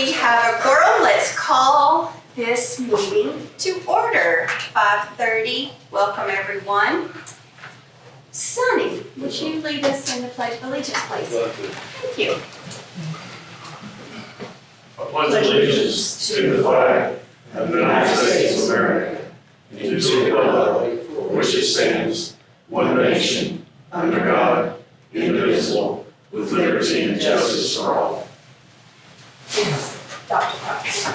We have a quorum. Let's call this meeting to order. 5:30. Welcome, everyone. Sonny, would you lead us in the Pledge of Allegiance, please? Thank you. I pledge allegiance to the flag of the United States of America and to the republic for which it stands, one nation, under God, indivisible, with liberty and justice for all. Dr. Cox.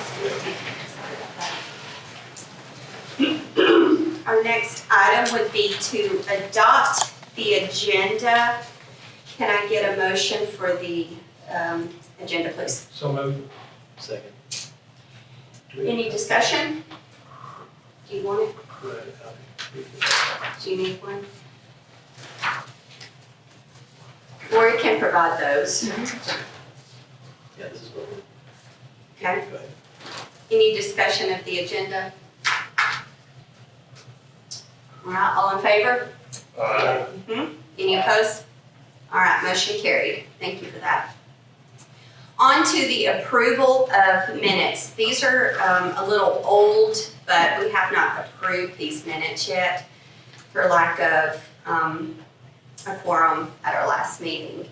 Our next item would be to adopt the agenda. Can I get a motion for the agenda, please? So moved. Second. Any discussion? Do you want it? Do I have a copy? Do you need one? Or can provide those. Yeah, this is what we're. Okay. Go ahead. Any discussion of the agenda? All right, all in favor? Any opposed? All right, motion carried. Thank you for that. On to the approval of minutes. These are a little old, but we have not approved these minutes yet for lack of a quorum at our last meeting.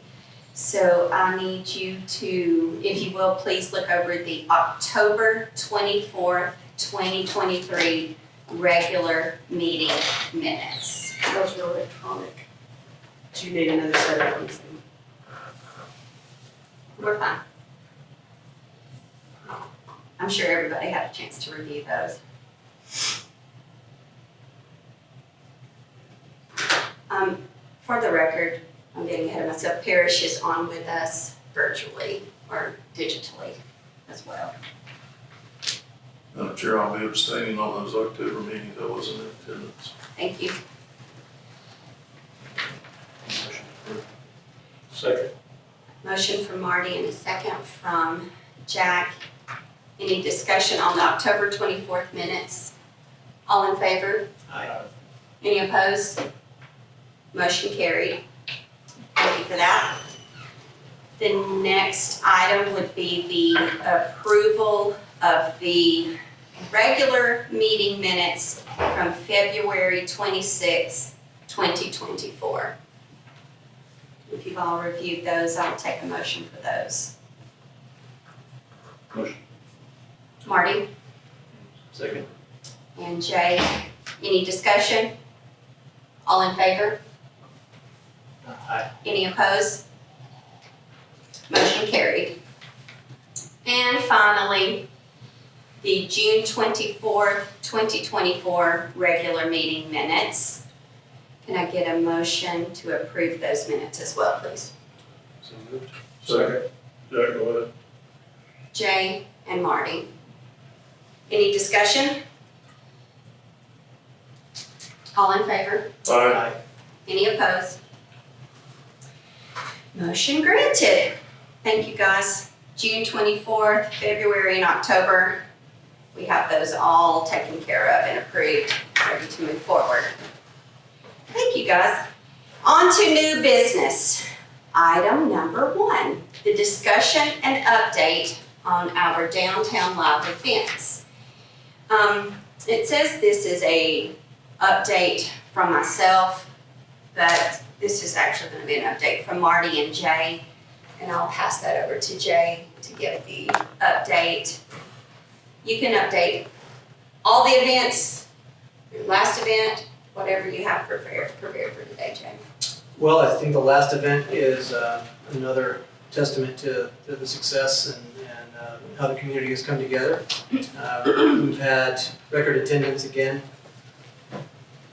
So I need you to, if you will, please look over the October 24th, 2023 regular meeting minutes. Those are electronic. Do you need another set of ones? We're fine. I'm sure everybody had a chance to review those. For the record, I'm getting ahead of myself, Parrish is on with us virtually or digitally as well. Madam Chair, I'll be abstaining on those October meetings. I wasn't in attendance. Thank you. Motion approved. Second. Motion from Marty and a second from Jack. Any discussion on the October 24th minutes? All in favor? Aye. Any opposed? Motion carried. Thank you for that. The next item would be the approval of the regular meeting minutes from February 26, 2024. If you've all reviewed those, I'll take a motion for those. Motion. Marty Second. and Jay, any discussion? All in favor? Aye. Any opposed? Motion carried. And finally, the June 24th, 2024 regular meeting minutes. Can I get a motion to approve those minutes as well, please? So moved. Second. Jack, go ahead. Jay and Marty. Any discussion? All in favor? Aye. Any opposed? Motion granted. Thank you, guys. June 24th, February, and October. We have those all taken care of and approved, ready to move forward. Thank you, guys. On to new business. Item number 1, the discussion and update on our downtown live events. It says this is a update from myself, but this is actually going to be an update from Marty and Jay, and I'll pass that over to Jay to give the update. You can update all the events, your last event, whatever you have prepared for today, Jay. Well, I think the last event is another testament to the success and how the community has come together. We've had record attendance again.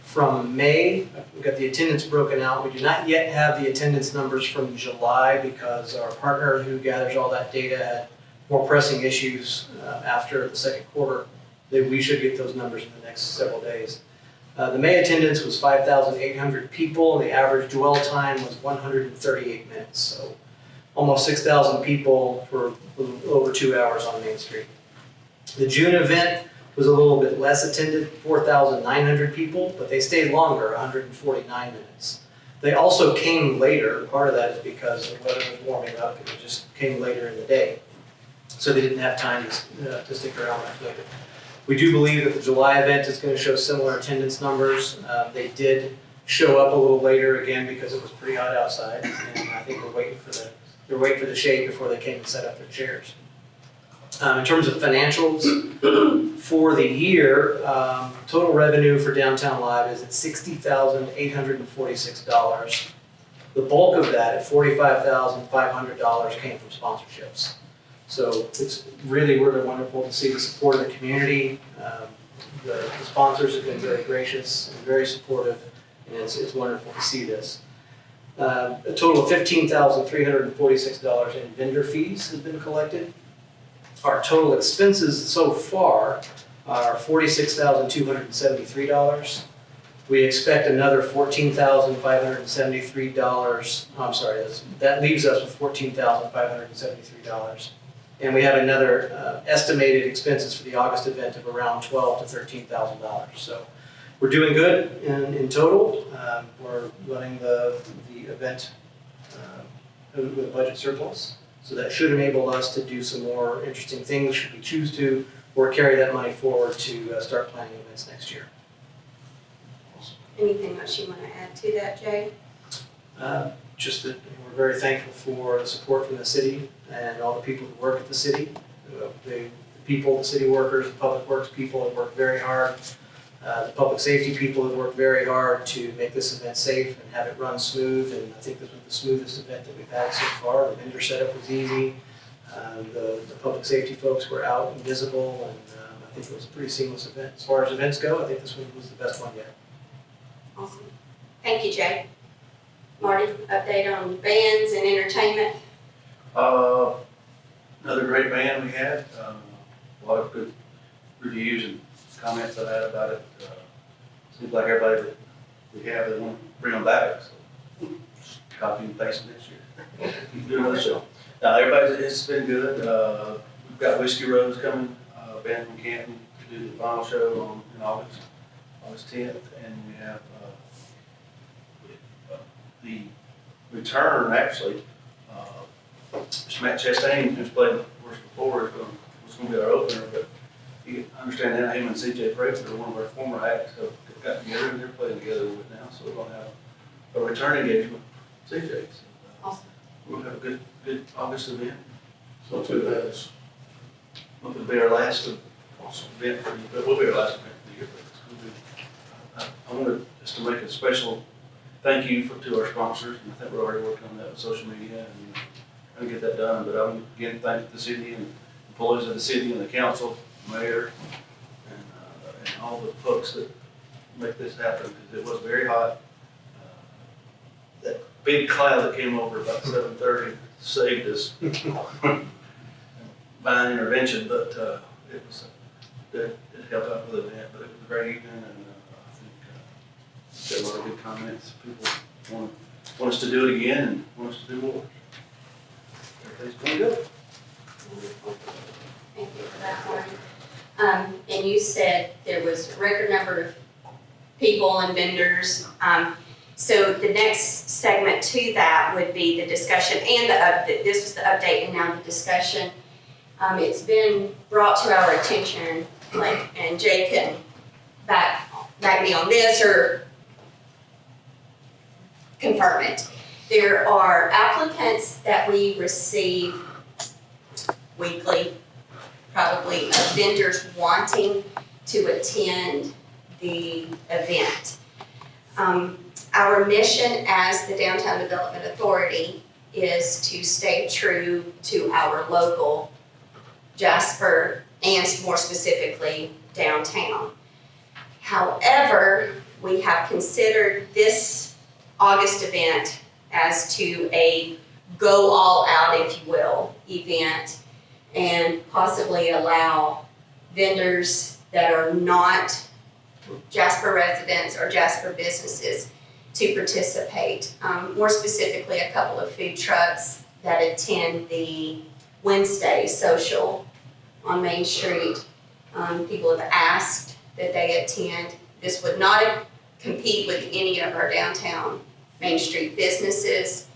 From May, we've got the attendance broken out. We do not yet have the attendance numbers from July because our partner who gathers all that data had more pressing issues after the second quarter. That we should get those numbers in the next several days. The May attendance was 5,800 people, and the average dwell time was 138 minutes. So almost 6,000 people for a little over 2 hours on Main Street. The June event was a little bit less attended, 4,900 people, but they stayed longer, 149 minutes. They also came later. Part of that is because the weather was warming up and it just came later in the day. so they didn't have time to stick around much later. We do believe that the July event is going to show similar attendance numbers. They did show up a little later again because it was pretty hot outside, and I think they're waiting for the shade before they came and set up their chairs. In terms of financials for the year, total revenue for Downtown Live is at $60,846. The bulk of that, at $45,500, came from sponsorships. So it's really wonderful to see the support of the community. The sponsors have been very gracious and very supportive, and it's wonderful to see this. A total of $15,346 in vendor fees has been collected. Our total expenses so far are $46,273. We expect another $14,573. That leaves us with $14,573. And we have another estimated expenses for the August event of around $12,000 to $13,000. So we're doing good in total. We're running the event with a budget surplus. So that should enable us to do some more interesting things should we choose to, or carry that money forward to start planning events next year. Anything else you want to add to that, Jay? Just that we're very thankful for the support from the city and all the people who work at the city. The people, the city workers, the public works people have worked very hard. The public safety people have worked very hard to make this event safe and have it run smooth, and I think this was the smoothest event that we've had so far. The vendor setup was easy. The public safety folks were out and visible, and I think it was a pretty seamless event. As far as events go, I think this one was the best one yet. Awesome. Thank you, Jay. Marty, update on bands and entertainment? Another great band we had, a lot of good reviews and comments I've had about it. Seems like everybody that we have, they want to bring them back, so copy and paste next year. Do another show. It's been good. We've got Whiskey Rose coming, band from Canton, to do the final show in August 10th, and we have the return, actually. Mr. Matt Chastain, who's played with us before, was going to be our opener, but you understand that him and CJ Fraser, one of our former acts, have got together and they're playing together with now, so we're going to have a return engagement with CJ. So, Awesome. we'll have a good August event. So too bad. It'll be our last event for the year, but we'll be our last event for the year. But it's going to be, I wanted just to make a special thank you to our sponsors, and I think we're already working on that with social media and trying to get that done. But I'm again thank the city and employees of the city and the council, mayor, and all the folks that make this happen, because it was very hot. That big cloud that came over about 7:30 saved us by intervention, but it helped out with the event. But it was a great evening, and I think got a lot of good comments. People want us to do it again and want us to do more. Everything's going good. Thank you for that, Marty. And you said there was a record number of people and vendors. So the next segment to that would be the discussion and this was the update and now the discussion. It's been brought to our attention, and Jay can back me on this or confirm it. There are applicants that we receive weekly, probably, of vendors wanting to attend the event. Our mission as the Downtown Development Authority is to stay true to our local Jasper and more specifically downtown. However, we have considered this August event as to a go all out, if you will, event, and possibly allow vendors that are not Jasper residents or Jasper businesses to participate. More specifically, a couple of food trucks that attend the Wednesday social on Main Street. People have asked that they attend. This would not compete with any of our downtown Main Street businesses.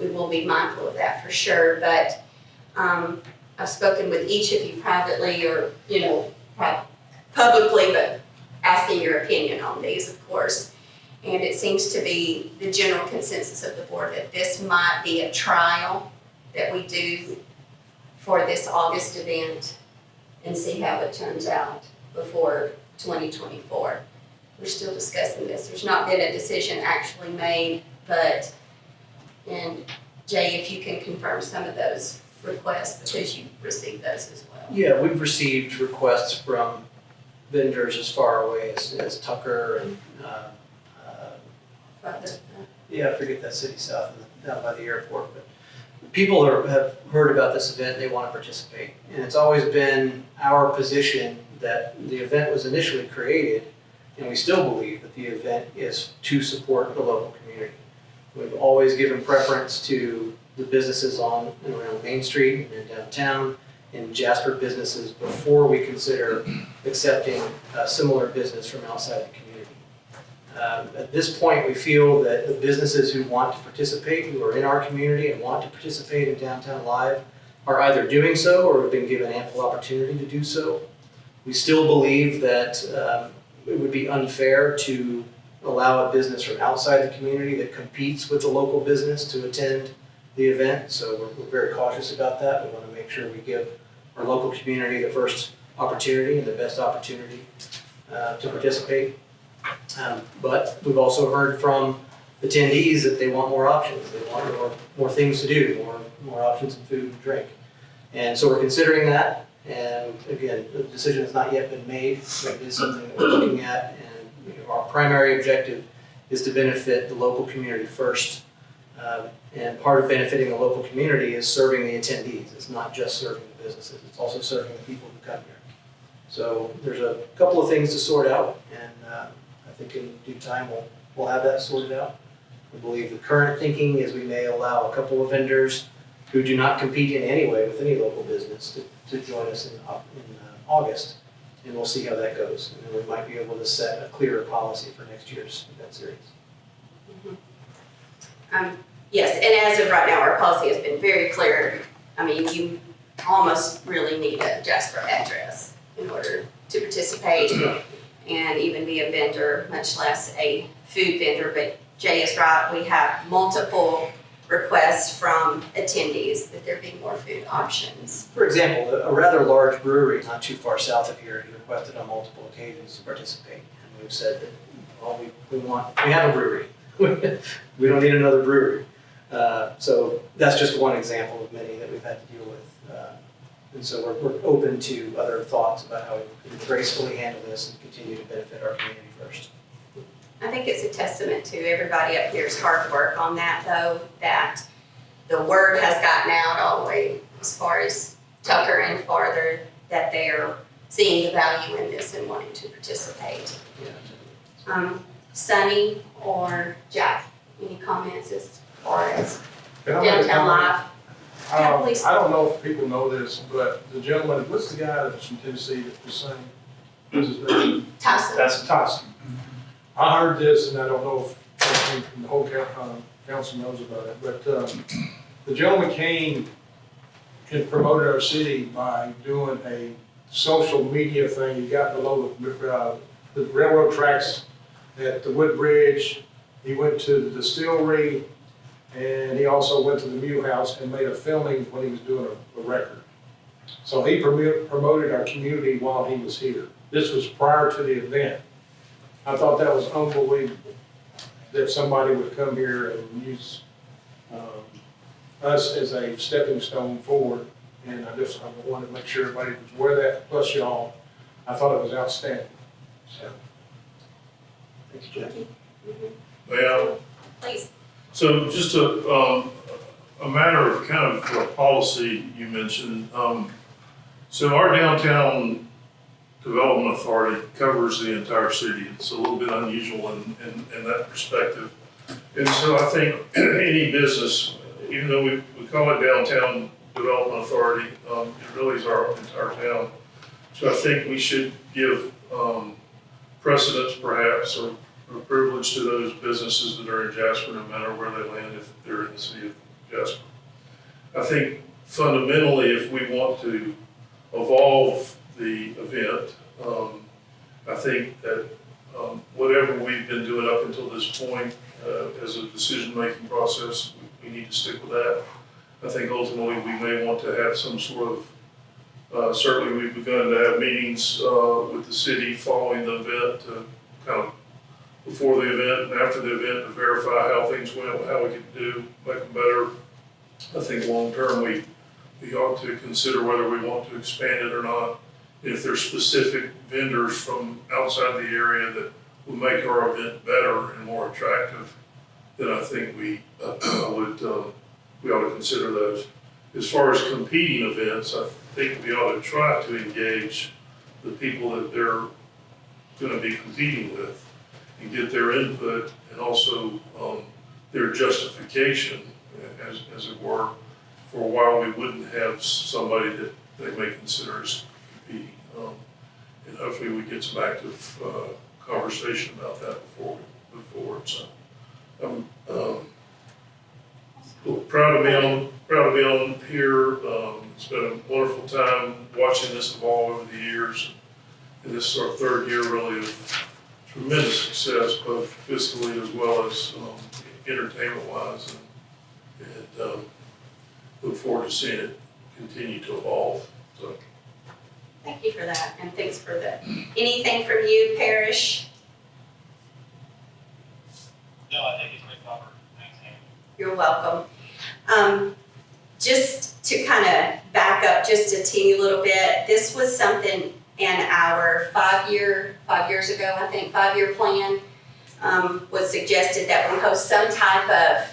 We will be mindful of that for sure, but I've spoken with each of you privately or, publicly, but asking your opinion on these, of course. And it seems to be the general consensus of the board that this might be a trial that we do for this August event and see how it turns out before 2024. We're still discussing this. There's not been a decision actually made, and Jay, if you can confirm some of those requests because you received those as well. Yeah, we've received requests from vendors as far away as Tucker and, I forget that city south of down by the airport, but people have heard about this event, they want to participate. And it's always been our position that the event was initially created, and we still believe that the event is to support the local community. We've always given preference to the businesses on and around Main Street and downtown, and Jasper businesses before we consider accepting a similar business from outside the community. At this point, we feel that the businesses who want to participate, who are in our community and want to participate in Downtown Live, are either doing so or have been given ample opportunity to do so. We still believe that it would be unfair to allow a business from outside the community that competes with the local business to attend the event, so we're very cautious about that. We want to make sure we give our local community the first opportunity and the best opportunity to participate. But we've also heard from attendees that they want more options. They want more things to do, more options in food and drink. And so we're considering that. And again, the decision has not yet been made, but it is something that we're looking at. And our primary objective is to benefit the local community first. And part of benefiting the local community is serving the attendees. It's not just serving the businesses, it's also serving the people who come here. So there's a couple of things to sort out, and I think in due time we'll have that sorted out. We believe the current thinking is we may allow a couple of vendors who do not compete in any way with any local business to join us in August, and we'll see how that goes. And then we might be able to set a clearer policy for next year's event series. Yes, and as of right now, our policy has been very clear. I mean, you almost really need a Jasper address in order to participate and even be a vendor, much less a food vendor. But Jay is right, we have multiple requests from attendees that there be more food options. For example, a rather large brewery not too far south of here has requested on multiple occasions to participate. And we've said that, well, we have a brewery. We don't need another brewery. So that's just one example of many that we've had to deal with. And so we're open to other thoughts about how we can gracefully handle this and continue to benefit our community first. I think it's a testament to everybody up here's hard work on that, though, that the word has gotten out all the way as far as Tucker and farther, that they are seeing the value in this and wanting to participate. Sunny or Jack, any comments as far as Downtown Live? Yeah, please. I don't know if people know this, but the gentleman, what's the guy that's from Tennessee that was saying? What's his name? Tyson. That's Tyson. I heard this, and I don't know if the whole council knows about it, but the gentleman came and promoted our city by doing a social media thing. He got below the railroad tracks at the Woodbridge. He went to the distillery, and he also went to the Mew House and made a filming when he was doing a record. So he promoted our community while he was here. This was prior to the event. I thought that was unbelievable that somebody would come here and use us as a stepping stone forward. And I wanted to make sure everybody was aware of that, plus y'all. I thought it was outstanding. So, Thanks, Jackie. Well, Please. so just a matter of kind of a policy you mentioned. So our downtown development authority covers the entire city. It's a little bit unusual in that perspective. And so I think any business, even though we call it downtown development authority, it really is our entire town. So I think we should give precedence perhaps or privilege to those businesses that are in Jasper, no matter where they land, if they're in the city of Jasper. I think fundamentally, if we want to evolve the event, I think that whatever we've been doing up until this point as a decision-making process, we need to stick with that. I think ultimately we may want to have some sort of, certainly we've begun to have meetings with the city following the event, kind of before the event and after the event to verify how things went, how we could do, make them better. I think long-term we ought to consider whether we want to expand it or not. If there's specific vendors from outside the area that will make our event better and more attractive, then I think we we ought to consider those. As far as competing events, I think we ought to try to engage the people that they're going to be competing with and get their input and also their justification, as it were, for why we wouldn't have somebody that they may consider as competing. And hopefully we get some active conversation about that before we move forward. So I'm proud to be on here. It's been a wonderful time watching this evolve over the years. And this is our third year really of tremendous success, both fiscally as well as entertainment-wise. And look forward to seeing it continue to evolve. So. Thank you for that, and thanks for that. Anything from you, Parrish? No, I think it's been covered. Thanks, Amy. You're welcome. Just to kind of back up just a teeny little bit, this was something in our 5 years ago, I think, 5-year plan, was suggested that we host some type of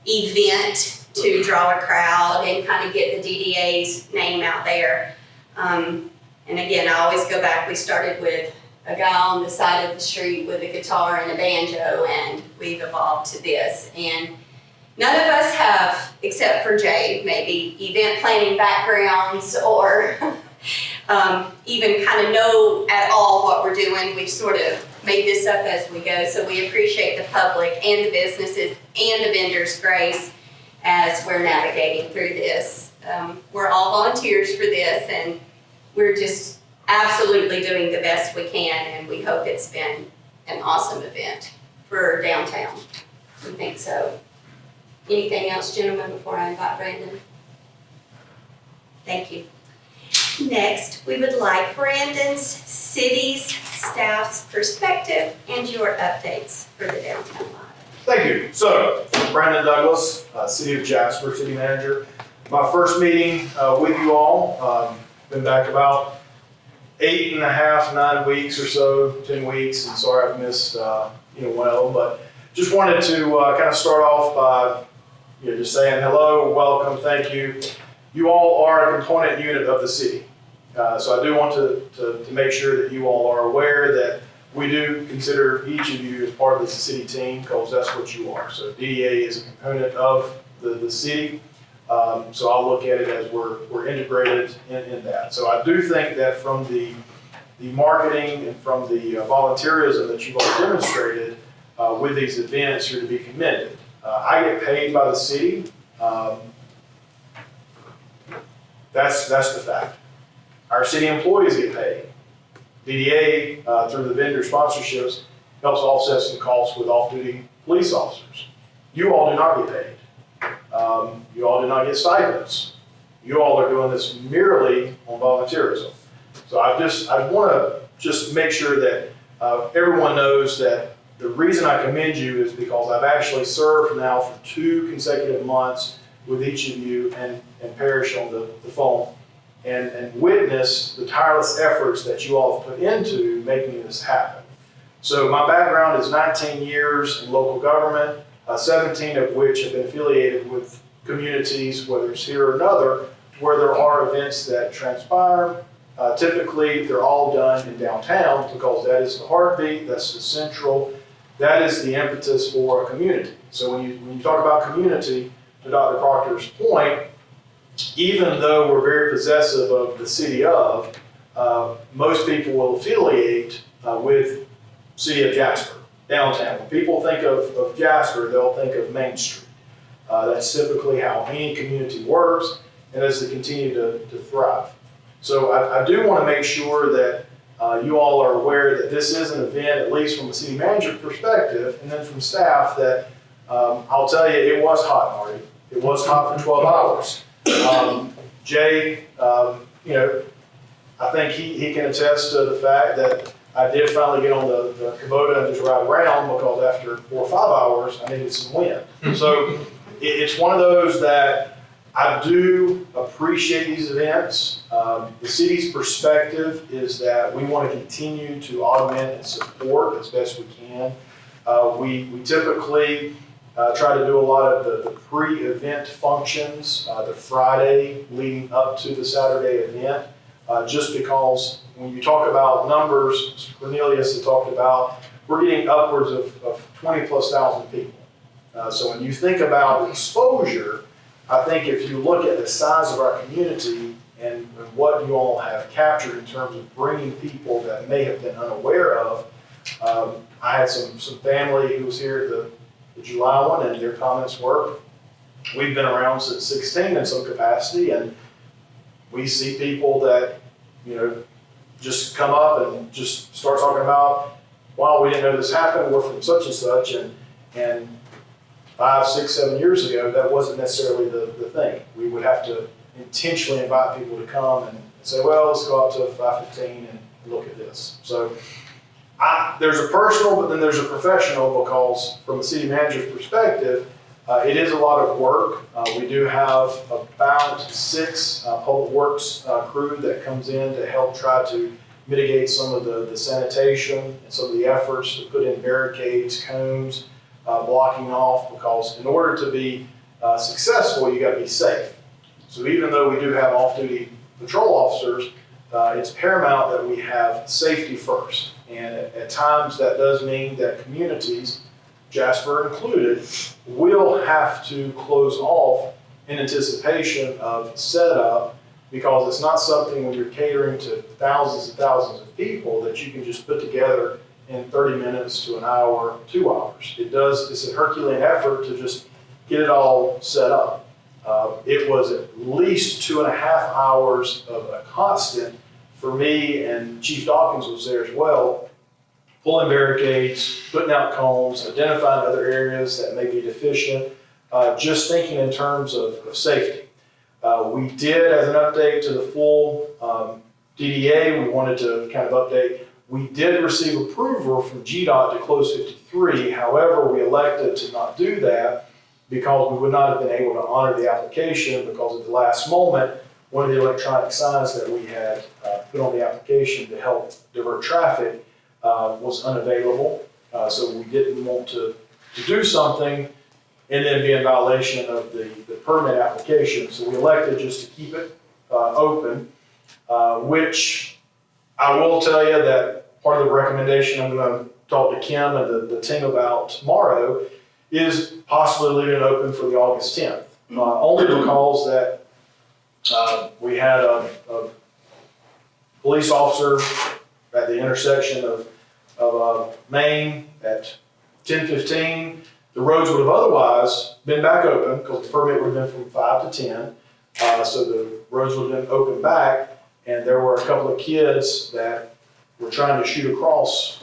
event to draw a crowd and kind of get the DDA's name out there. And again, I always go back, we started with a guy on the side of the street with a guitar and a banjo, and we've evolved to this. And none of us have, except for Jay, maybe event planning backgrounds or even kind of know at all what we're doing. We've sort of made this up as we go. So we appreciate the public and the businesses and the vendors' grace as we're navigating through this. We're all volunteers for this, and we're just absolutely doing the best we can, and we hope it's been an awesome event for downtown. We think so. Anything else, gentlemen, before I invite Brandon? Thank you. Next, we would like Brandon's city's staff's perspective and your updates for the downtown live. Thank you. So, Brandon Douglas, City of Jasper, City Manager. My first meeting with you all, been back about 8.5, 9 weeks or so, 10 weeks, and sorry I've missed one of them, but just wanted to kind of start off by just saying hello, welcome, thank you. You all are a component unit of the city. So I do want to make sure that you all are aware that we do consider each of you as part of the city team, because that's what you are. So DDA is a component of the city. So I'll look at it as we're integrated in that. So I do think that from the marketing and from the volunteerism that you've all demonstrated with these events, you're to be commended. I get paid by the city. That's the fact. Our city employees get paid. DDA, through the vendor sponsorships, helps offset some costs with off-duty police officers. You all do not get paid. You all do not get stipends. You all are doing this merely on volunteerism. So I want to just make sure that everyone knows that the reason I commend you is because I've actually served now for 2 consecutive months with each of you and Parrish on the phone and witness the tireless efforts that you all have put into making this happen. So my background is 19 years in local government, 17 of which have been affiliated with communities, whether it's here or another, where there are events that transpire. Typically, they're all done in downtown because that is the heartbeat, that's the central, that is the impetus for a community. So when you talk about community, to Dr. Proctor's point, even though we're very possessive of the city of, most people will affiliate with City of Jasper, downtown. When people think of Jasper, they'll think of Main Street. That's typically how any community works. and as they continue to thrive. So I do want to make sure that you all are aware that this is an event, at least from a city manager perspective, and then from staff, that I'll tell you, it was hot, Marty. It was hot for 12 hours. Jay, you know, I think he can attest to the fact that I did finally get on the Kubota and just ride around, because after 4 or 5 hours, I needed some wind. So it's one of those that I do appreciate these events. The city's perspective is that we want to continue to augment and support as best we can. We typically try to do a lot of the pre-event functions, the Friday leading up to the Saturday event, just because when you talk about numbers, Mr. Cornelius had talked about, we're getting upwards of 20,000+ people. So when you think about exposure, I think if you look at the size of our community and what you all have captured in terms of bringing people that may have been unaware of, I had some family who was here at the July one, and their comments were, we've been around since 16 in some capacity, and we see people that, you know, just come up and just start talking about, wow, we didn't know this happened, we're from such and such, and 5, 6, 7 years ago, that wasn't necessarily the thing. We would have to intentionally invite people to come and say, well, let's go up to 5:15 and look at this. So there's a personal, but then there's a professional, because from a city manager's perspective, it is a lot of work. We do have about 6 public works crew that comes in to help try to mitigate some of the sanitation and some of the efforts to put in barricades, cones, blocking off, because in order to be successful, you got to be safe. So even though we do have off-duty patrol officers, it's paramount that we have safety first. And at times that does mean that communities, Jasper included, will have to close off in anticipation of setup, because it's not something when you're catering to thousands and thousands of people that you can just put together in 30 minutes to an hour, 2 hours. It's a Herculean effort to just get it all set up. It was at least 2.5 hours of a constant for me, and Chief Dawkins was there as well, pulling barricades, putting out cones, identifying other areas that may be deficient, just thinking in terms of safety. We did, as an update to the full DDA, we wanted to kind of update. We did receive approval from GDOT to close 53. However, we elected to not do that because we would not have been able to honor the application, because at the last moment, one of the electronic signs that we had put on the application to help divert traffic was unavailable. So we didn't want to do something and then be in violation of the permit application. So we elected just to keep it open, which I will tell you that part of the recommendation I'm going to talk to Kim and the team about tomorrow is possibly leaving it open for the August 10th. Only because that we had a police officer at the intersection of Main at 10:15. The roads would have otherwise been back open, because the permit would have been from 5 to 10. So the roads would have been open back, and there were a couple of kids that were trying to shoot across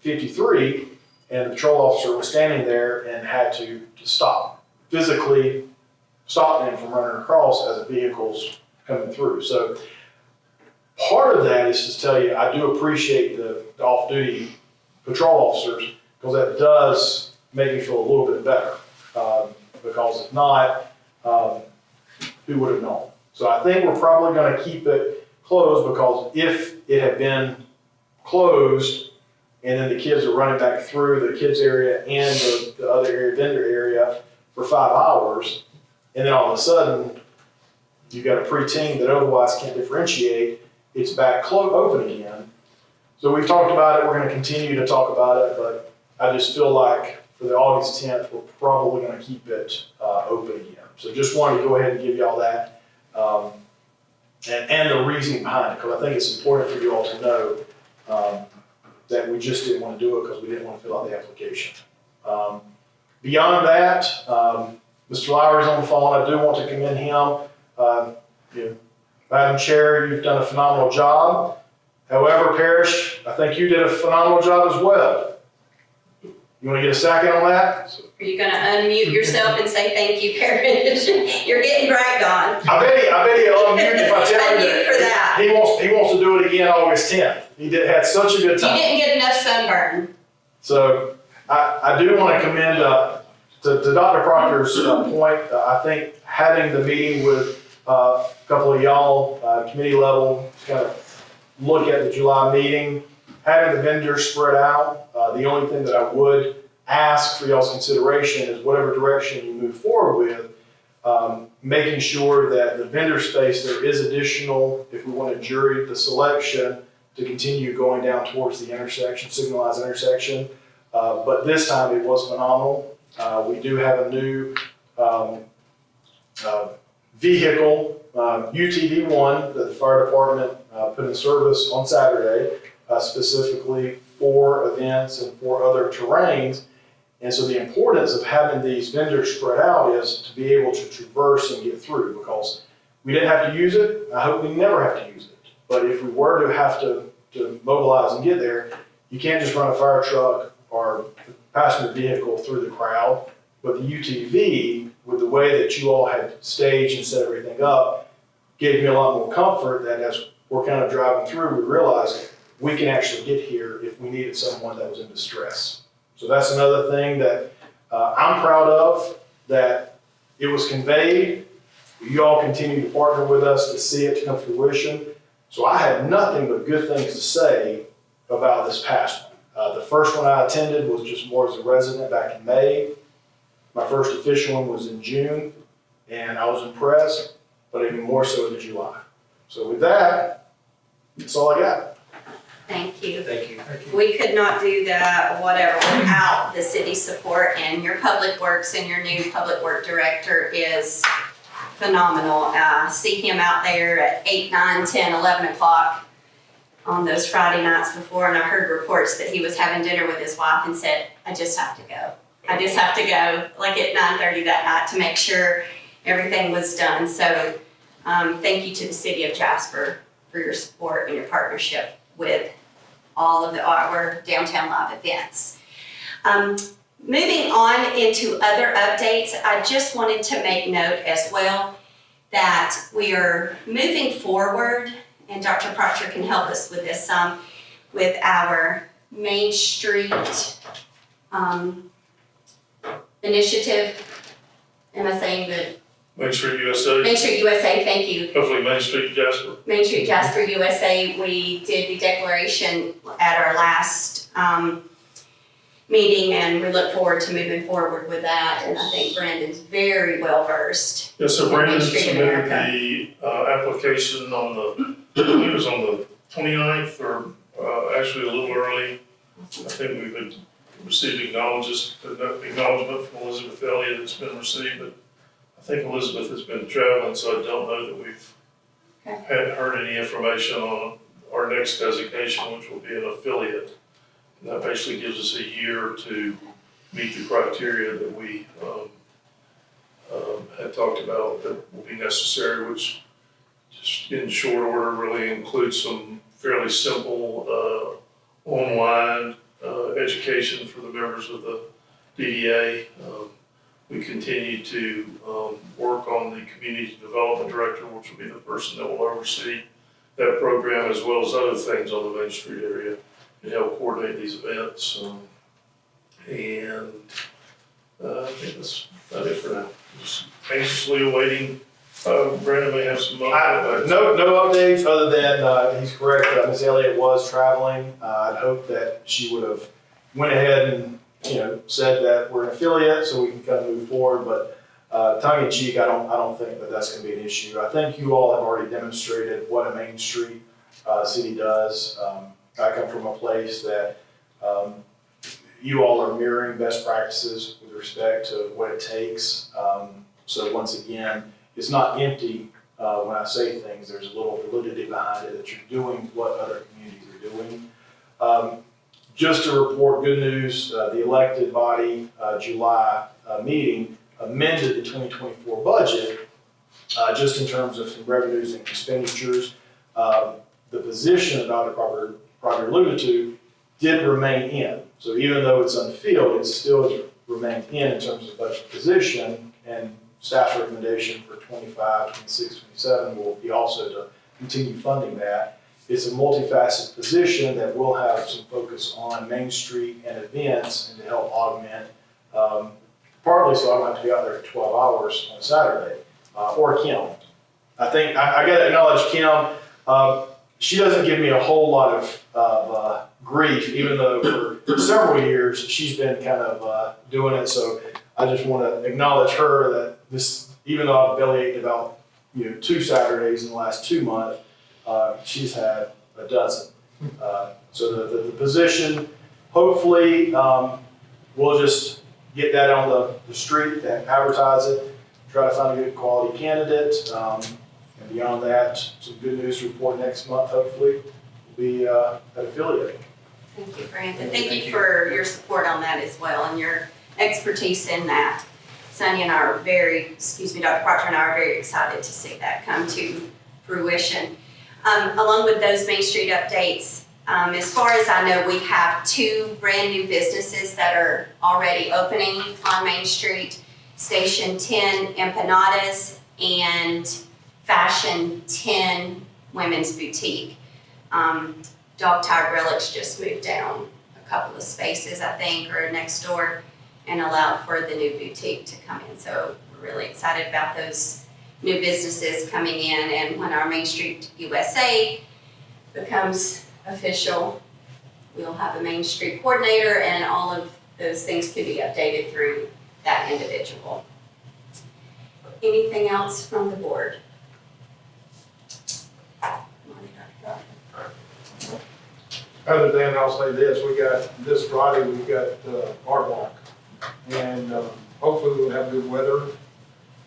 53, and the patrol officer was standing there and had to stop, physically stop them from running across as the vehicles coming through. So part of that is to tell you, I do appreciate the off-duty patrol officers, because that does make me feel a little bit better. Because if not, who would have known? So I think we're probably going to keep it closed, because if it had been closed and then the kids are running back through the kids area and the other area, vendor area, for 5 hours, and then all of a sudden you've got a preteen that otherwise can't differentiate, it's back open again. So we've talked about it, we're going to continue to talk about it, but I just feel like for the August 10th, we're probably going to keep it open again. So just wanted to go ahead and give you all that, and the reasoning behind it, because I think it's important for you all to know that we just didn't want to do it because we didn't want to fill out the application. Beyond that, Mr. Lowry's on the phone. I do want to commend him. Madam Chair, you've done a phenomenal job. However, Parrish, I think you did a phenomenal job as well. You want to get a second on that? Are you gonna unmute yourself and say thank you, Parrish? You're getting bragged on. I bet he'll unmute if I tell him Unmute for that. He wants to do it again August 10th. He had such a good You time. didn't get enough sunburn. So I do want to commend, to Dr. Proctor's point, I think having the meeting with a couple of y'all, committee level, to kind of look at the July meeting, having the vendors spread out, the only thing that I would ask for y'all's consideration is whatever direction you move forward with, making sure that the vendor space, there is additional, if we want to jury the selection, to continue going down towards the intersection, signalized intersection. But this time it was phenomenal. We do have a new vehicle, UTV-1, that the fire department put in service on Saturday, specifically for events and for other terrains. And so the importance of having these vendors spread out is to be able to traverse and get through, because we didn't have to use it. I hope we never have to use it. But if we were to have to mobilize and get there, you can't just run a fire truck or passenger vehicle through the crowd. But the UTV, with the way that you all had staged and set everything up, gave me a lot more comfort that as we're kind of driving through, we realized we can actually get here if we needed someone that was in distress. So that's another thing that I'm proud of, that it was conveyed. You all continue to partner with us to see it to come to fruition. So I had nothing but good things to say about this past one. The first one I attended was just more as a resident back in May. My first official one was in June, and I was impressed, but even more so in July. So with that, that's all I got. Thank you. Thank you. We could not do that, whatever, without the city support, and your public works and your new public work director is phenomenal. See him out there at 8, 9, 10, 11 o'clock on those Friday nights before, and I heard reports that he was having dinner with his wife and said, I just have to go. I just have to go, like at 9:30 that night, to make sure everything was done. So thank you to the city of Jasper for your support and your partnership with all of our downtown live events. Moving on into other updates, I just wanted to make note as well that we are moving forward, and Dr. Proctor can help us with this with our Main Street initiative. Am I saying good? Main Street USA, Main Street USA, thank you. hopefully Main Street Jasper. Main Street Jasper USA, we did the declaration at our last meeting, and we look forward to moving forward with that. And I think Brandon's very well versed. Yes, so in Main Brandon Street submitted America. the application on the, I think it was on the 29th, or actually a little early. I think we've been received acknowledgement from Elizabeth Elliott that's been received, but I think Elizabeth has been traveling, so I don't know that we've hadn't heard any information on our next designation, which will be an affiliate. And that basically gives us a year to meet the criteria that we had talked about that will be necessary, which just in short order really includes some fairly simple online education for the members of the DDA. We continue to work on the community development director, which will be the person that will oversee that program, as well as other things on the Main Street area, and help coordinate these events. And I think that's about it for now. Just anxiously awaiting. Brandon may have some updates. No updates other than he's correct. Ms. Elliott was traveling. I'd hope that she would have went ahead and said that we're an affiliate so we can kind of move forward. But tongue in cheek, I don't think that that's going to be an issue. I think you all have already demonstrated what a Main Street city does. I come from a place that you all are mirroring best practices with respect to what it takes. So once again, it's not empty when I say things. There's a little validity behind it that you're doing what other communities are doing. Just to report good news, the elected body July meeting amended the 2024 budget just in terms of some revenues and expenditures. The position that Dr. Proctor alluded to did remain in. So even though it's unfilled, it still has remained in terms of budget position, and staff's recommendation for 25, 26, 27 will be also to continue funding that. It's a multifaceted position that will have some focus on Main Street and events and to help augment, partly so I don't have to be out there for 12 hours on a Saturday, or Kim. I think, I gotta acknowledge Kim, she doesn't give me a whole lot of grief, even though for several years she's been kind of doing it. So I just want to acknowledge her that this, even though I've bellyached about 2 Saturdays in the last 2 months, she's had a dozen. So the position, hopefully, we'll just get that on the street and advertise it, try to find a good quality candidate. And beyond that, some good news to report next month, hopefully, will be at affiliate. Thank you, Brandon. Thank you for your support on that as well and your expertise in that. Sonia and I are Dr. Proctor and I are very excited to see that come to fruition. Along with those Main Street updates, as far as I know, we have 2 brand new businesses that are already opening on Main Street, Station 10 Empanadas and Fashion 10 Women's Boutique. Dog Tired Relics just moved down a couple of spaces, I think, or next door, and allowed for the new boutique to come in. So we're really excited about those new businesses coming in, and when our Main Street USA becomes official, we'll have a Main Street coordinator, and all of those things could be updated through that individual. Anything else from the board? Other than, I'll say this, this Friday, we got Art Walk, and hopefully we'll have good weather.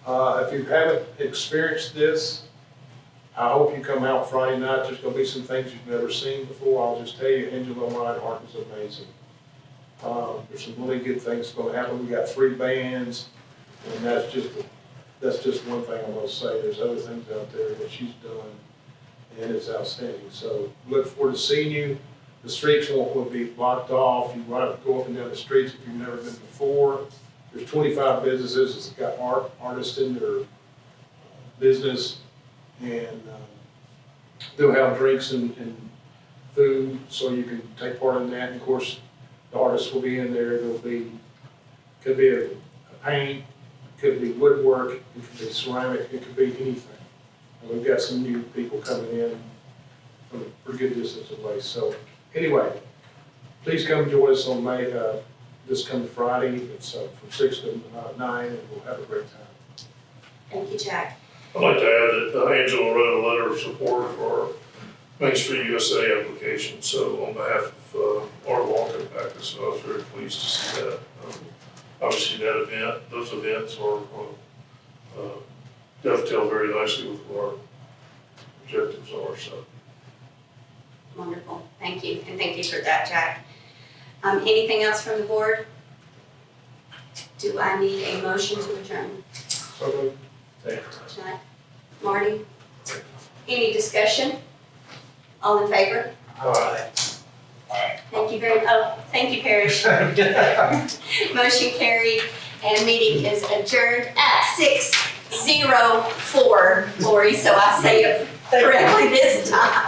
If you haven't experienced this, I hope you come out Friday night. There's gonna be some things you've never seen before. I'll just tell you, Angela Ride Art is amazing. There's some really good things gonna happen. We got 3 bands, and that's just one thing I'm gonna say. There's other things out there that she's done, and it's outstanding. So look forward to seeing you. The streets will be blocked off. You want to go up and down the streets if you've never been before. There's 25 businesses that's got artists in their business, and they'll have drinks and food, so you can take part in that. And of course, the artists will be in there. Could be a paint, could be woodwork, it could be ceramic, it could be anything. And we've got some new people coming in from a pretty good distance away. So anyway, please come join us on this coming Friday. It's from 6 to 9, and we'll have a great time. Thank you, Jack. I'd like to add that Angela wrote a letter of support for our Main Street USA application. So on behalf of our Walk Impact, so I was very pleased to see that. Obviously those events are dovetail very nicely with what our objectives are, so. Wonderful. Thank you. And thank you for that, Jack. Anything else from the board? Do I need a motion to adjourn? So Jack? Marty? Any discussion? All in favor? Thank you thank you, Parrish. Motion carried, and meeting is adjourned at 6:04, Lori, so I say it correctly this time.